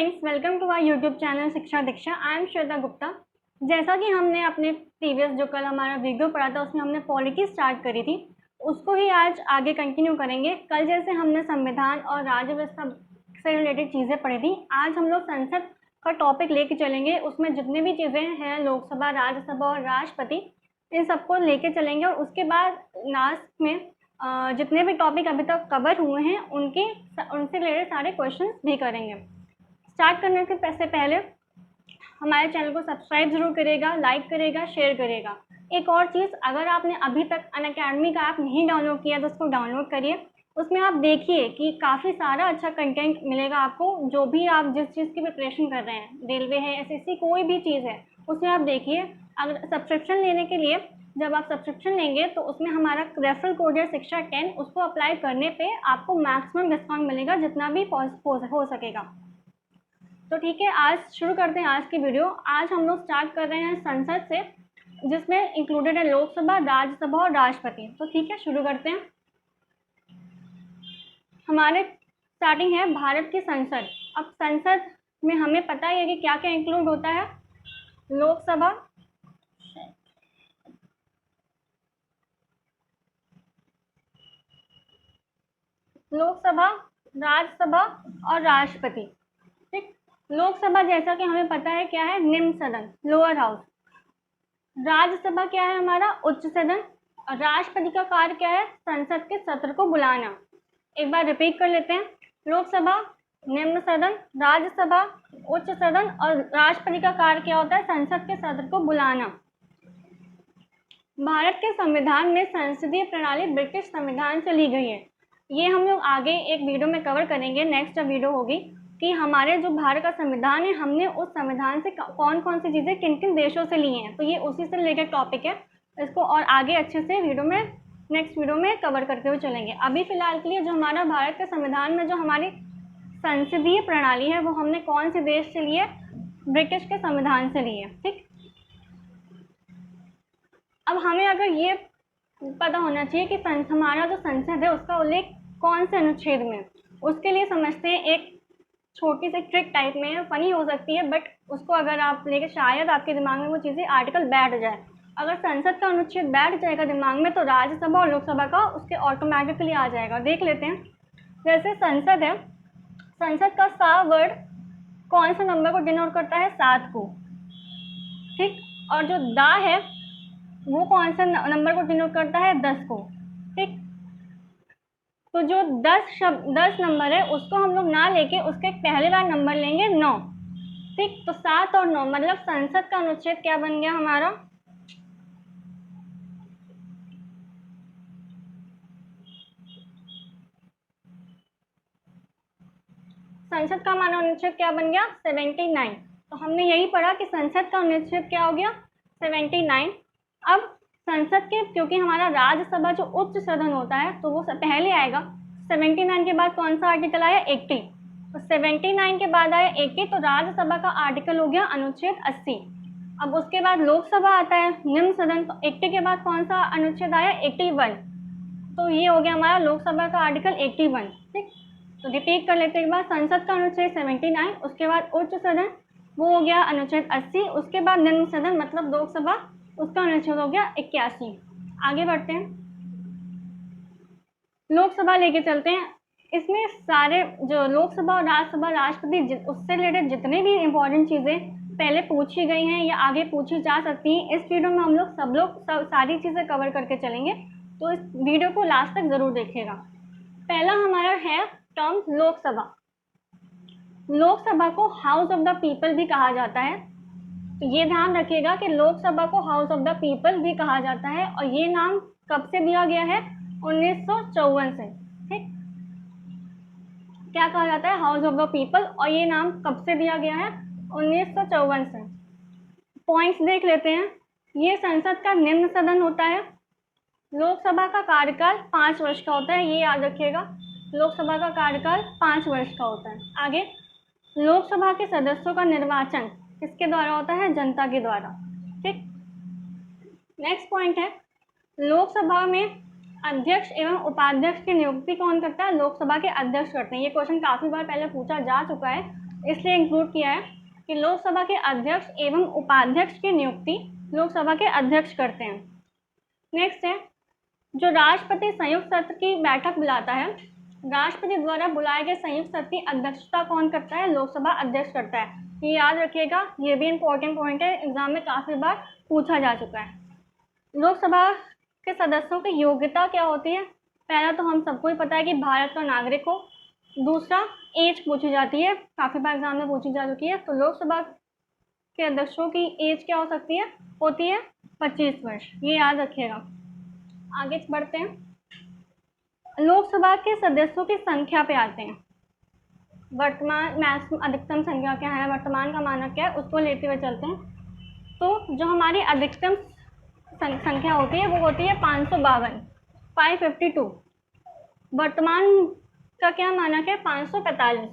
Friends, welcome to our YouTube channel Shiksha Diksha. I am Shweta Gupta. जैसा कि हमने अपने प्रीवियस जो कल हमारा वीडियो पढ़ा था उसमें हमने पॉलिटी स्टार्ट करी थी, उसको ही आज आगे कंटिन्यू करेंगे। कल जैसे हमने संविधान और राज्य व्यवस्था से रिलेटेड चीज़ें पढ़ी थी, आज हम लोग संसद का टॉपिक लेके चलेंगे। उसमें जितने भी चीज़ें हैं, लोकसभा, राज्यसभा और राष्ट्रपति, इन सबको लेके चलेंगे। और उसके बाद लास्ट में जितने भी टॉपिक अभी तक कवर हुए हैं उनसे रिलेटेड सारे क्वेश्चन भी करेंगे। स्टार्ट करने से पहले हमारे चैनल को सब्सक्राइब जरूर करेगा, लाइक करेगा, शेयर करेगा। एक और चीज़, अगर आपने अभी तक अनअकैडमी का ऐप नहीं डाउनलोड किया तो उसको डाउनलोड करिए। उसमें आप देखिए कि काफ़ी सारा अच्छा कंटेंट मिलेगा आपको। जो भी आप जिस चीज़ की प्रिपरेशन कर रहे हैं, रेलवे है, एसएससी, कोई भी चीज़ है, उसमें आप देखिए। अगर सब्सक्रिप्शन लेने के लिए जब आप सब्सक्रिप्शन लेंगे तो उसमें हमारा रेफरल कोड है शिक्षा 10, उसको अप्लाई करने पे आपको मैक्सिमम डिस्काउंट मिलेगा, जितना भी हो सकेगा। तो ठीक है, आज शुरू करते हैं आज की वीडियो। आज हम लोग स्टार्ट कर रहे हैं संसद से, जिसमें इंक्लूडेड है लोकसभा, राज्यसभा और राष्ट्रपति। तो ठीक है, शुरू करते हैं। हमारे स्टार्टिंग है भारत की संसद। अब संसद में हमें पता ही है कि क्या क्या इंक्लूड होता है। लोकसभा, राज्यसभा और राष्ट्रपति। ठीक, लोकसभा जैसा कि हमें पता है क्या है, निम्न सदन, लोअर हाउस। राज्यसभा क्या है, हमारा उच्च सदन। और राष्ट्रपति का कार्य क्या है, संसद के सत्र को बुलाना। एक बार रिपीट कर लेते हैं। लोकसभा निम्न सदन, राज्यसभा उच्च सदन और राष्ट्रपति का कार्य क्या होता है, संसद के सत्र को बुलाना। भारत के संविधान में संसदीय प्रणाली ब्रिटिश संविधान से ली गई है। ये हम लोग आगे एक वीडियो में कवर करेंगे। नेक्स्ट वीडियो होगी कि हमारे जो भारत का संविधान है, हमने उस संविधान से कौन कौन सी चीज़ें किन किन देशों से ली हैं। तो ये उसी से रिलेटेड टॉपिक है। इसको और आगे अच्छे से नेक्स्ट वीडियो में कवर करते हुए चलेंगे। अभी फिलहाल के लिए जो हमारा भारत के संविधान में जो हमारी संसदीय प्रणाली है, वो हमने कौन से देश से ली है, ब्रिटिश के संविधान से ली है। ठीक, अब हमें अगर ये पता होना चाहिए कि हमारा जो संसद है उसका उल्लेख कौन से अनुच्छेद में, उसके लिए समझते हैं। एक छोटी सी ट्रिक टाइप में है, फनी हो सकती है, बट उसको अगर आप लेके शायद आपके दिमाग में वो चीज़ें आर्टिकल बैठ जाए। अगर संसद का अनुच्छेद बैठ जाएगा दिमाग में तो राज्यसभा और लोकसभा का उसके ऑटोमेटिकली आ जाएगा। देख लेते हैं। जैसे संसद है, संसद का सा वर्ड कौन से नंबर को डिनोट करता है, 7 को। ठीक, और जो दा है वो कौन से नंबर को डिनोट करता है, 10 को। ठीक, तो जो 10 नंबर है उसको हम लोग ना लेके उसके पहले वाला नंबर लेंगे 9। ठीक, तो 7 और 9 मतलब संसद का अनुच्छेद क्या बन गया हमारा, संसद का हमारा अनुच्छेद क्या बन गया, 79। तो हमने यही पढ़ा कि संसद का अनुच्छेद क्या हो गया, 79। अब संसद के, क्योंकि हमारा राज्यसभा जो उच्च सदन होता है तो वो पहले आएगा। 79 के बाद कौन सा आर्टिकल आया, 80। तो 79 के बाद आया 80, तो राज्यसभा का आर्टिकल हो गया अनुच्छेद 80। अब उसके बाद लोकसभा आता है, निम्न सदन, तो 80 के बाद कौन सा अनुच्छेद आया, 81। तो ये हो गया हमारा लोकसभा का आर्टिकल 81। ठीक, तो रिपीट कर लेते हैं एक बार। संसद का अनुच्छेद 79, उसके बाद उच्च सदन वो हो गया अनुच्छेद 80, उसके बाद निम्न सदन मतलब लोकसभा, उसका अनुच्छेद हो गया 81। आगे बढ़ते हैं, लोकसभा लेके चलते हैं। इसमें सारे जो लोकसभा और राज्यसभा, राष्ट्रपति, उससे रिलेटेड जितने भी इंपॉर्टेंट चीज़ें पहले पूछी गई हैं या आगे पूछी जा सकती हैं, इस वीडियो में हम लोग सारी चीज़ें कवर करके चलेंगे। तो इस वीडियो को लास्ट तक ज़रूर देखिएगा। पहला हमारा है टर्म लोकसभा। लोकसभा को हाउस ऑफ द पीपल भी कहा जाता है। तो ये ध्यान रखिएगा कि लोकसभा को हाउस ऑफ द पीपल भी कहा जाता है। और ये नाम कब से दिया गया है, 1954 से। ठीक, क्या कहा जाता है, हाउस ऑफ द पीपल, और ये नाम कब से दिया गया है, 1954 से। पॉइंट्स देख लेते हैं। ये संसद का निम्न सदन होता है। लोकसभा का कार्यकाल 5 वर्ष का होता है, ये याद रखिएगा। लोकसभा का कार्यकाल 5 वर्ष का होता है। आगे, लोकसभा के सदस्यों का निर्वाचन किसके द्वारा होता है, जनता के द्वारा। ठीक, नेक्स्ट पॉइंट है, लोकसभा में अध्यक्ष एवं उपाध्यक्ष की नियुक्ति कौन करता है, लोकसभा के अध्यक्ष करते हैं। ये क्वेश्चन काफ़ी बार पहले पूछा जा चुका है, इसलिए इंक्लूड किया है कि लोकसभा के अध्यक्ष एवं उपाध्यक्ष की नियुक्ति लोकसभा के अध्यक्ष करते हैं। नेक्स्ट है, जो राष्ट्रपति संयुक्त सत्र की बैठक बुलाता है, राष्ट्रपति द्वारा बुलाए गए संयुक्त सत्र की अध्यक्षता कौन करता है? लोकसभा अध्यक्ष करता है। ये याद रखिएगा, ये भी इंपॉर्टेंट पॉइंट है, एग्जाम में काफ़ी बार पूछा जा चुका है। लोकसभा के सदस्यों की योग्यता क्या होती है? पहला तो हम सबको ही पता है कि भारत का नागरिक हो। दूसरा, एज पूछी जाती है, काफ़ी बार एग्जाम में पूछी जा चुकी है। तो लोकसभा के अध्यक्षों की एज क्या हो सकती है? होती है 25 वर्ष, ये याद रखिएगा। आगे बढ़ते हैं, लोकसभा के सदस्यों की संख्या पे आते हैं। वर्तमान अधिकतम संख्या क्या है, वर्तमान का मानक क्या है, उसको लेते हुए चलते हैं। तो जो हमारी अधिकतम संख्या होती है वो होती है 552। वर्तमान का क्या मानक है? 545।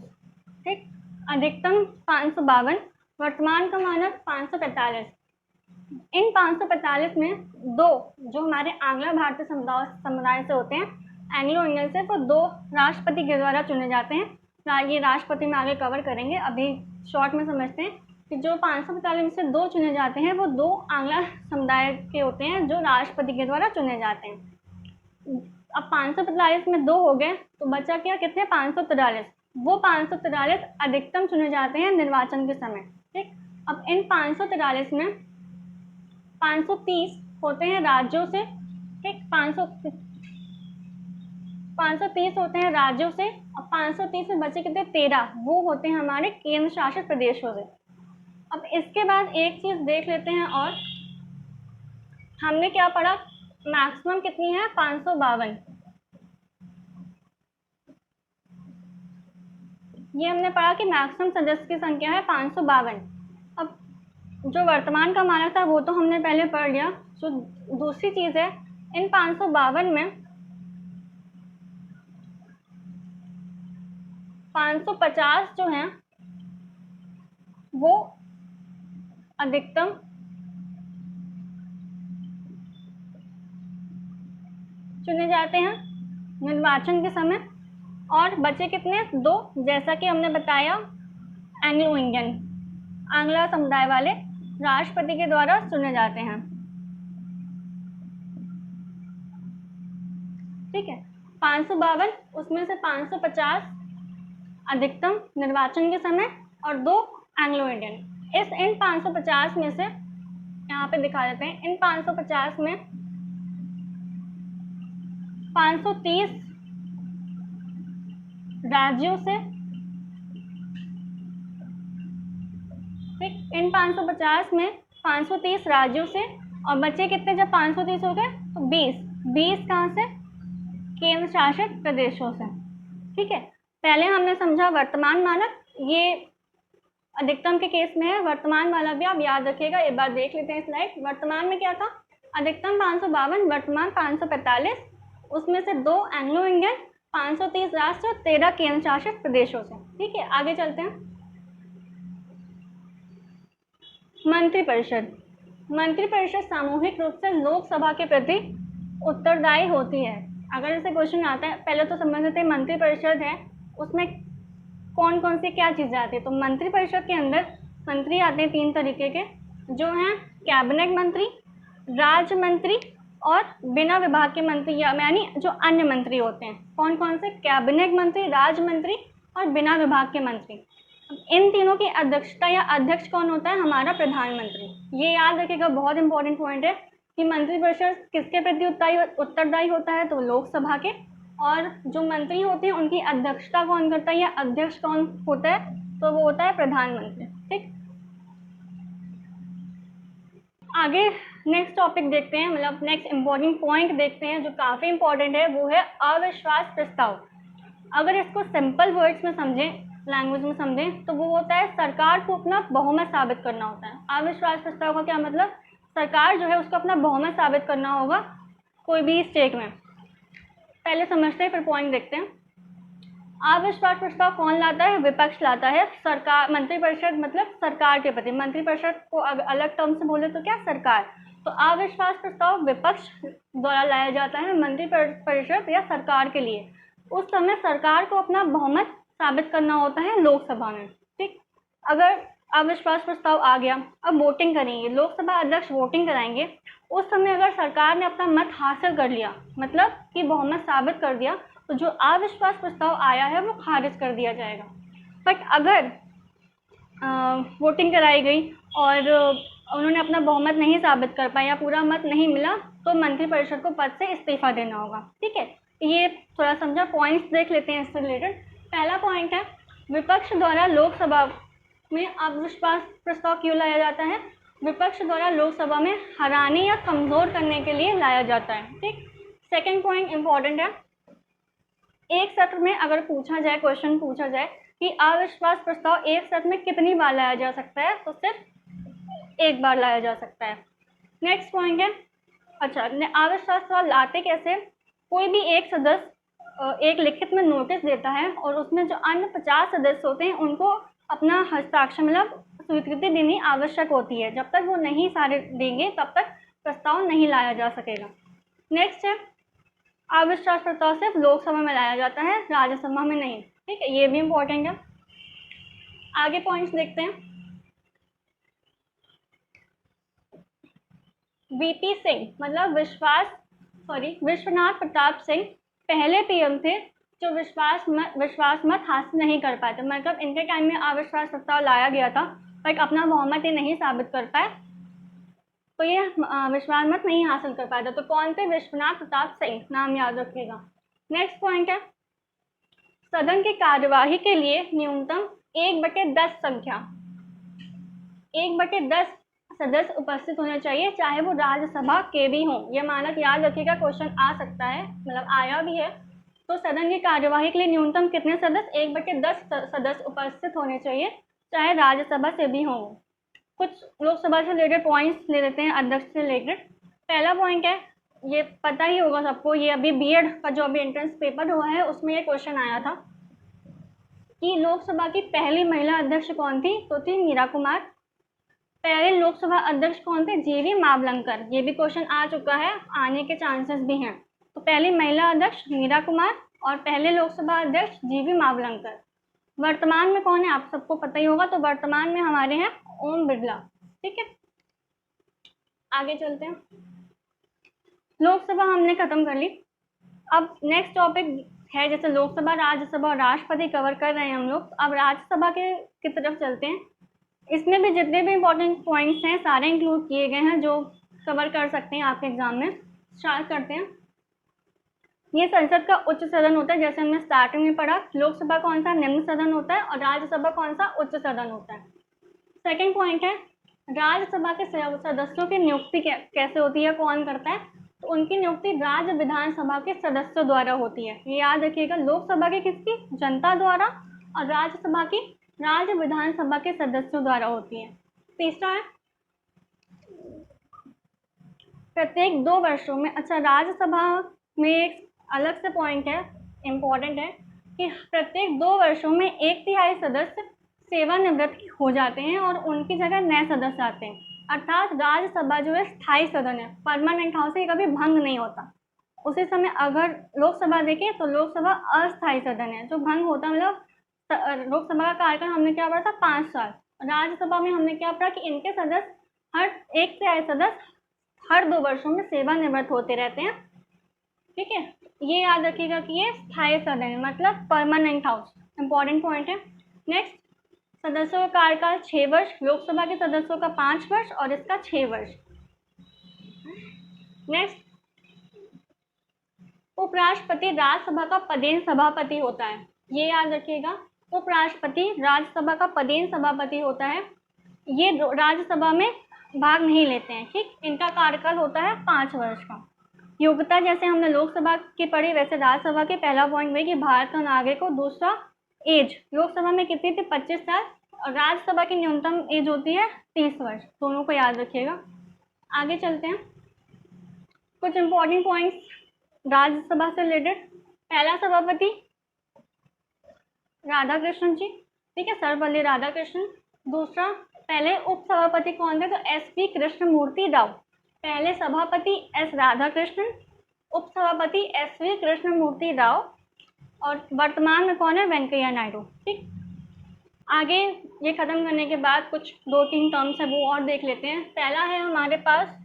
ठीक, अधिकतम 552, वर्तमान का मानक 545। इन 545 में दो जो हमारे आंग्ल भारतीय समुदाय से होते हैं, एंग्लो इंडियन से, वो दो राष्ट्रपति के द्वारा चुने जाते हैं। ये राष्ट्रपति में आगे कवर करेंगे, अभी शॉर्ट में समझते हैं कि जो 545 में से दो चुने जाते हैं वो दो आंग्ल समुदाय के होते हैं जो राष्ट्रपति के द्वारा चुने जाते हैं। अब 545 में दो हो गए तो बचा क्या, कितने? 543। वो 543 अधिकतम चुने जाते हैं निर्वाचन के समय। ठीक, अब इन 543 में 530 होते हैं राज्यों से। ठीक, 530 होते हैं राज्यों से, और 530 में बचे कितने? 13, वो होते हैं हमारे केंद्र शासित प्रदेशों से। अब इसके बाद एक चीज़ देख लेते हैं, और हमने क्या पढ़ा? मैक्सिमम कितनी है? 552। ये हमने पढ़ा कि मैक्सिमम सदस्य की संख्या है 552। अब जो वर्तमान का मानक था वो तो हमने पहले पढ़ लिया। जो दूसरी चीज़ है, इन 552 में 550 जो हैं वो अधिकतम चुने जाते हैं निर्वाचन के समय, और बचे कितने? दो, जैसा कि हमने बताया, एंग्लो इंडियन, आंग्ला समुदाय वाले राष्ट्रपति के द्वारा चुने जाते हैं। ठीक है, 552, उसमें से 550 अधिकतम निर्वाचन के समय, और दो एंग्लो इंडियन। इन 550 में से यहाँ पे दिखा देते हैं, इन 550 में 530 राज्यों से। ठीक, इन 550 में 530 राज्यों से, और बचे कितने? जब 530 हो गए तो 20 कहाँ से? केंद्र शासित प्रदेशों से। ठीक है, पहले हमने समझा वर्तमान मानक, ये अधिकतम के केस में है। वर्तमान वाला भी आप याद रखिएगा, एक बार देख लेते हैं स्लाइड। वर्तमान में क्या था? अधिकतम 552, वर्तमान 545, उसमें से दो एंग्लो इंडियन, 530 राष्ट्र और 13 केंद्र शासित प्रदेशों से। ठीक है, आगे चलते हैं। मंत्रिपरिषद। मंत्रिपरिषद सामूहिक रूप से लोकसभा के प्रति उत्तरदायी होती है। अगर ऐसे क्वेश्चन आता है, पहले तो समझ लेते हैं मंत्रिपरिषद है, उसमें कौन कौन सी क्या चीज़ें आती है। तो मंत्रिपरिषद के अंदर मंत्री आते हैं 3 तरीके के, जो हैं कैबिनेट मंत्री, राज्य मंत्री, और बिना विभाग के मंत्री, यानी जो अन्य मंत्री होते हैं। कौन कौन से? कैबिनेट मंत्री, राज्य मंत्री और बिना विभाग के मंत्री। इन तीनों की अध्यक्षता या अध्यक्ष कौन होता है? हमारा प्रधानमंत्री। ये याद रखिएगा, बहुत इंपॉर्टेंट पॉइंट है कि मंत्रिपरिषद किसके प्रति उत्तरदायी होता है? तो लोकसभा के। और जो मंत्री होते हैं उनकी अध्यक्षता कौन करता है या अध्यक्ष कौन होता है? तो वो होता है प्रधानमंत्री। ठीक, आगे नेक्स्ट टॉपिक देखते हैं, मतलब नेक्स्ट इम्पोर्टेंट पॉइंट देखते हैं जो काफ़ी इंपॉर्टेंट है, वो है अविश्वास प्रस्ताव। अगर इसको सिंपल वर्ड्स में समझें, लैंग्वेज में समझें, तो वो होता है सरकार को अपना बहुमत साबित करना होता है। अविश्वास प्रस्ताव का क्या मतलब? सरकार जो है उसको अपना बहुमत साबित करना होगा कोई भी स्टेट में। पहले समझते हैं फिर पॉइंट देखते हैं। अविश्वास प्रस्ताव कौन लाता है? विपक्ष लाता है। सरकार, मंत्रिपरिषद मतलब सरकार के प्रति, मंत्रिपरिषद को अलग टर्म से बोले तो क्या? सरकार। तो अविश्वास प्रस्ताव विपक्ष द्वारा लाया जाता है मंत्रिपरिषद या सरकार के लिए। उस समय सरकार को अपना बहुमत साबित करना होता है लोकसभा में। ठीक, अगर अविश्वास प्रस्ताव आ गया, अब वोटिंग करेंगे, लोकसभा अध्यक्ष वोटिंग कराएंगे, उस समय अगर सरकार ने अपना मत हासिल कर लिया, मतलब कि बहुमत साबित कर दिया, तो जो अविश्वास प्रस्ताव आया है वो खारिज कर दिया जाएगा। बट अगर वोटिंग कराई गई और उन्होंने अपना बहुमत नहीं साबित कर पाया या पूरा मत नहीं मिला, तो मंत्रिपरिषद को पद से इस्तीफा देना होगा। ठीक है, ये थोड़ा समझा। पॉइंट्स देख लेते हैं इससे रिलेटेड। पहला पॉइंट है, विपक्ष द्वारा लोकसभा में अविश्वास प्रस्ताव क्यों लाया जाता है? विपक्ष द्वारा लोकसभा में हराने या कमजोर करने के लिए लाया जाता है। ठीक। सेकेंड पॉइंट इंपॉर्टेंट है, एक सत्र में अगर पूछा जाए, क्वेश्चन पूछा जाए कि अविश्वास प्रस्ताव एक सत्र में कितनी बार लाया जा सकता है, तो सिर्फ एक बार लाया जा सकता है। नेक्स्ट पॉइंट है, अच्छा, अविश्वास प्रस्ताव लाते कैसे? कोई भी एक सदस्य एक लिखित में नोटिस देता है और उसमें जो अन्य 50 सदस्य होते हैं उनको अपना हस्ताक्षर मतलब स्वीकृति देनी आवश्यक होती है। जब तक वो नहीं सारे देंगे तब तक प्रस्ताव नहीं लाया जा सकेगा। नेक्स्ट है, अविश्वास प्रस्ताव सिर्फ लोकसभा में लाया जाता है, राज्यसभा में नहीं। ठीक है, ये भी इम्पोर्टेंट है। आगे पॉइंट्स देखते हैं। वीपी सिंह मतलब विश्वनाथ प्रताप सिंह पहले पीएम थे जो विश्वास मत हासिल नहीं कर पाए थे। मतलब इनके टाइम में अविश्वास प्रस्ताव लाया गया था बट अपना बहुमत ये नहीं साबित कर पाए, तो ये विश्वास मत नहीं हासिल कर पाया था। तो कौन थे? विश्वनाथ प्रताप सिंह, नाम याद रखिएगा। नेक्स्ट पॉइंट है, सदन की कार्यवाही के लिए न्यूनतम 1/10 संख्या, 1/10 सदस्य उपस्थित होने चाहिए, चाहे वो राज्यसभा के भी हों। ये मानक याद रखिएगा, क्वेश्चन आ सकता है, मतलब आया भी है। तो सदन की कार्यवाही के लिए न्यूनतम कितने सदस्य? 1/10 सदस्य उपस्थित होने चाहिए, चाहे राज्यसभा से भी हों। कुछ लोकसभा से रिलेटेड पॉइंट्स ले लेते हैं, अध्यक्ष से रिलेटेड। पहला पॉइंट है, ये पता ही होगा सबको, ये अभी बीएड का जो अभी एंट्रेंस पेपर हुआ है उसमें ये क्वेश्चन आया था कि लोकसभा की पहली महिला अध्यक्ष कौन थी? तो थी मीरा कुमार। पहले लोकसभा अध्यक्ष कौन थे? जीवी मावलंकर। ये भी क्वेश्चन आ चुका है, आने के चांसेस भी हैं। तो पहली महिला अध्यक्ष मीरा कुमार और पहले लोकसभा अध्यक्ष जीवी मावलंकर। वर्तमान में कौन है? आप सबको पता ही होगा। तो वर्तमान में हमारे हैं ओम बिरला। ठीक है, आगे चलते हैं। लोकसभा हमने खत्म कर ली। अब नेक्स्ट टॉपिक है, जैसे लोकसभा, राज्यसभा और राष्ट्रपति कवर कर रहे हैं हम लोग। अब राज्यसभा की तरफ चलते हैं। इसमें भी जितने भी इंपॉर्टेंट पॉइंट्स हैं सारे इंक्लूड किए गए हैं जो कवर कर सकते हैं आपके एग्जाम में। स्टार्ट करते हैं। ये संसद का उच्च सदन होता है, जैसे हमने स्टार्टिंग में पढ़ा। लोकसभा कौन सा? निम्न सदन होता है और राज्यसभा कौन सा? उच्च सदन होता है। सेकेंड पॉइंट है, राज्यसभा के सदस्यों की नियुक्ति कैसे होती है, कौन करता है? तो उनकी नियुक्ति राज्य विधानसभा के सदस्यों द्वारा होती है। ये याद रखिएगा, लोकसभा की किसकी? जनता द्वारा, और राज्यसभा की राज्य विधानसभा के सदस्यों द्वारा होती है। तीसरा है, प्रत्येक 2 वर्षों में, अच्छा राज्यसभा में एक अलग से पॉइंट है, इम्पोर्टेंट है कि प्रत्येक 2 वर्षों में 1/3 सदस्य सेवानिवृत्त हो जाते हैं और उनकी जगह नए सदस्य आते हैं। अर्थात राज्यसभा जो है स्थायी सदन है, परमानेंट हाउस है, कभी भंग नहीं होता। उसी समय अगर लोकसभा देखें तो लोकसभा अस्थायी सदन है, जो भंग होता है। मतलब लोकसभा का कार्यकाल हमने क्या पढ़ा था? 5 साल। राज्यसभा में हमने क्या पढ़ा कि इनके सदस्य हर 1/3 सदस्य हर 2 वर्षों में सेवानिवृत्त होते रहते हैं। ठीक है, ये याद रखिएगा कि ये स्थायी सदन है, मतलब परमानेंट हाउस। इंपॉर्टेंट पॉइंट है। नेक्स्ट, सदस्यों का कार्यकाल 6 वर्ष, लोकसभा के सदस्यों का 5 वर्ष और इसका 6 वर्ष। नेक्स्ट, उपराष्ट्रपति राज्यसभा का पदेन सभापति होता है। ये याद रखिएगा, उपराष्ट्रपति राज्यसभा का पदेन सभापति होता है। ये राज्यसभा में भाग नहीं लेते हैं। ठीक, इनका कार्यकाल होता है 5 वर्ष का। योग्यता जैसे हमने लोकसभा की पढ़ी, वैसे राज्यसभा के पहला पॉइंट वही कि भारत का नागरिक को। दूसरा, एज लोकसभा में कितनी थी? 25 साल, और राज्यसभा की न्यूनतम एज होती है 30 वर्ष। दोनों को याद रखिएगा। आगे चलते हैं, कुछ इंपॉर्टेंट पॉइंट्स राज्यसभा से रिलेटेड। पहला सभापति राधाकृष्णन जी, ठीक है, सर्वपल्ली राधाकृष्णन। दूसरा, पहले उपसभापति कौन थे? तो एसपी कृष्णमूर्ति राव। पहले सभापति एस राधाकृष्णन, उपसभापति एसवी कृष्णमूर्ति राव, और वर्तमान में कौन है? वेंकैया नायडू। ठीक, आगे ये ख़त्म करने के बाद कुछ 2-3 टर्म्स है वो और देख लेते हैं। पहला है हमारे पास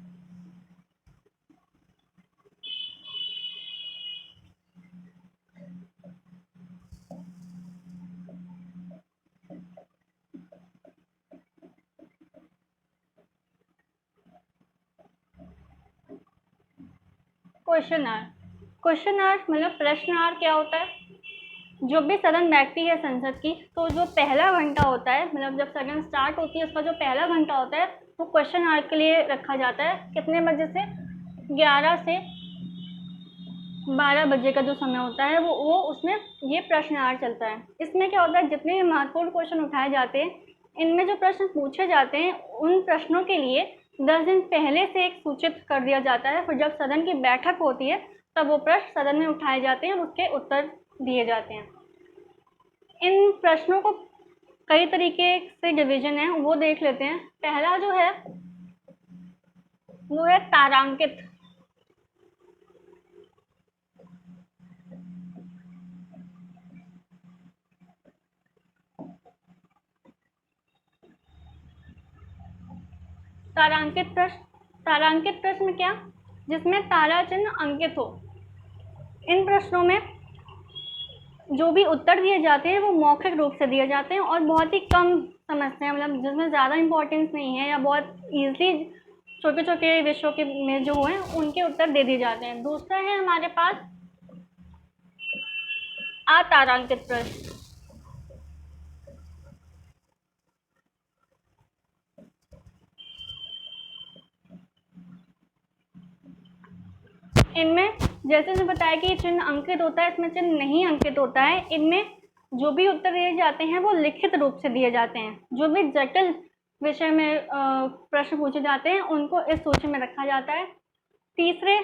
क्वेश्चन आर। क्वेश्चन आर मतलब प्रश्न आर क्या होता है? जो भी सदन बैठती है संसद की, तो जो पहला घंटा होता है, मतलब जब सदन स्टार्ट होती है उसका जो पहला घंटा होता है वो क्वेश्चन आवर के लिए रखा जाता है। कितने बजे से? 11 से 12 बजे का जो समय होता है वो उसमें ये प्रश्न आवर चलता है। इसमें क्या होता है, जितने भी महत्वपूर्ण क्वेश्चन उठाए जाते हैं, इनमें जो प्रश्न पूछे जाते हैं उन प्रश्नों के लिए 10 दिन पहले से एक सूचित कर दिया जाता है। फिर जब सदन की बैठक होती है तब वो प्रश्न सदन में उठाए जाते हैं और उसके उत्तर दिए जाते हैं। इन प्रश्नों को कई तरीके से डिवीजन है वो देख लेते हैं। पहला जो है वो है तारांकित। तारांकित प्रश्न। तारांकित प्रश्न क्या? जिसमें तारा चिन्ह अंकित हो। इन प्रश्नों में जो भी उत्तर दिए जाते हैं वो मौखिक रूप से दिए जाते हैं और बहुत ही कम समस्या, मतलब जिसमें ज़्यादा इम्पोर्टेंस नहीं है या बहुत ईजिली छोटे छोटे विषयों के में जो हैं उनके उत्तर दे दिए जाते हैं। दूसरा है हमारे पास अतारांकित प्रश्न। इनमें जैसे मैंने बताया कि चिन्ह अंकित होता है, इसमें चिन्ह नहीं अंकित होता है। इनमें जो भी उत्तर दिए जाते हैं वो लिखित रूप से दिए जाते हैं। जो भी जटिल विषय में प्रश्न पूछे जाते हैं उनको इस सूची में रखा जाता है। तीसरे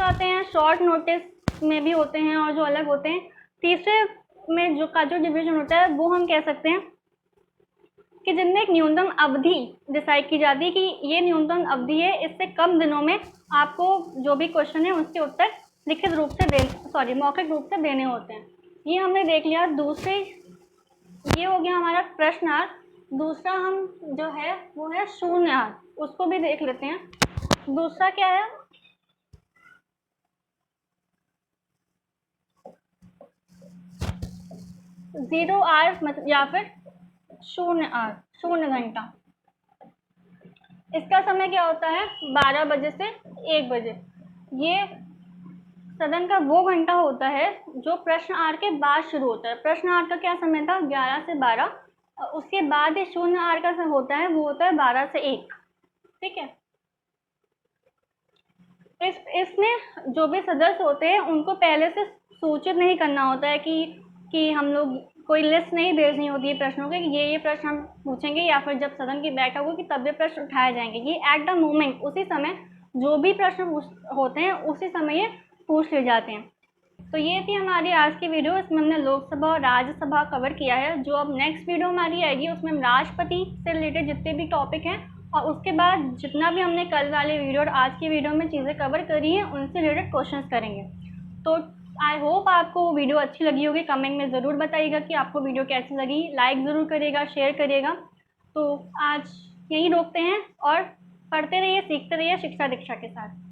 आते हैं शॉर्ट नोटिस में भी होते हैं और जो अलग होते हैं। तीसरे में जो डिवीजन होता है वो हम कह सकते हैं कि जिनमें एक न्यूनतम अवधि डिसाइड की जाती है कि ये न्यूनतम अवधि है, इससे कम दिनों में आपको जो भी क्वेश्चन है उसके उत्तर लिखित रूप से मौखिक रूप से देने होते हैं। ये हमने देख लिया। दूसरे ये हो गया हमारा प्रश्नार्थ। दूसरा हम जो है वो है शून्यार्थ, उसको भी देख लेते हैं। दूसरा क्या है? जीरो आवर मतलब या फिर शून्य आवर, शून्य घंटा। इसका समय क्या होता है? 12 बजे से 1 बजे। ये सदन का वो घंटा होता है जो प्रश्न आवर के बाद शुरू होता है। प्रश्न आवर का क्या समय था? 11 से 12। उसके बाद ये शून्य आवर का समय होता है वो होता है 12 से 1। ठीक है। इसमें जो भी सदस्य होते हैं उनको पहले से सूचित नहीं करना होता है कि हम लोग कोई लिस्ट नहीं भेजनी होती है प्रश्नों की कि ये प्रश्न हम पूछेंगे या फिर जब सदन की बैठक होगी तब ये प्रश्न उठाए जाएंगे। ये एट द मोमेंट, उसी समय जो भी प्रश्न होते हैं उसी समय ये पूछ लिए जाते हैं। तो ये थी हमारी आज की वीडियो। इसमें हमने लोकसभा और राज्यसभा कवर किया है। जो अब नेक्स्ट वीडियो हमारी आएगी उसमें हम राष्ट्रपति से रिलेटेड जितने भी टॉपिक हैं और उसके बाद जितना भी हमने कल वाले वीडियो और आज की वीडियो में चीज़ें कवर करी हैं उनसे रिलेटेड क्वेश्चंस करेंगे। तो आई होप आपको वीडियो अच्छी लगी होगी। कमेंट में ज़रूर बताइएगा कि आपको वीडियो कैसी लगी। लाइक ज़रूर करिएगा, शेयर करिएगा। तो आज यहीं रोकते हैं और पढ़ते रहिए, सीखते रहिए शिक्षा दीक्षा के साथ।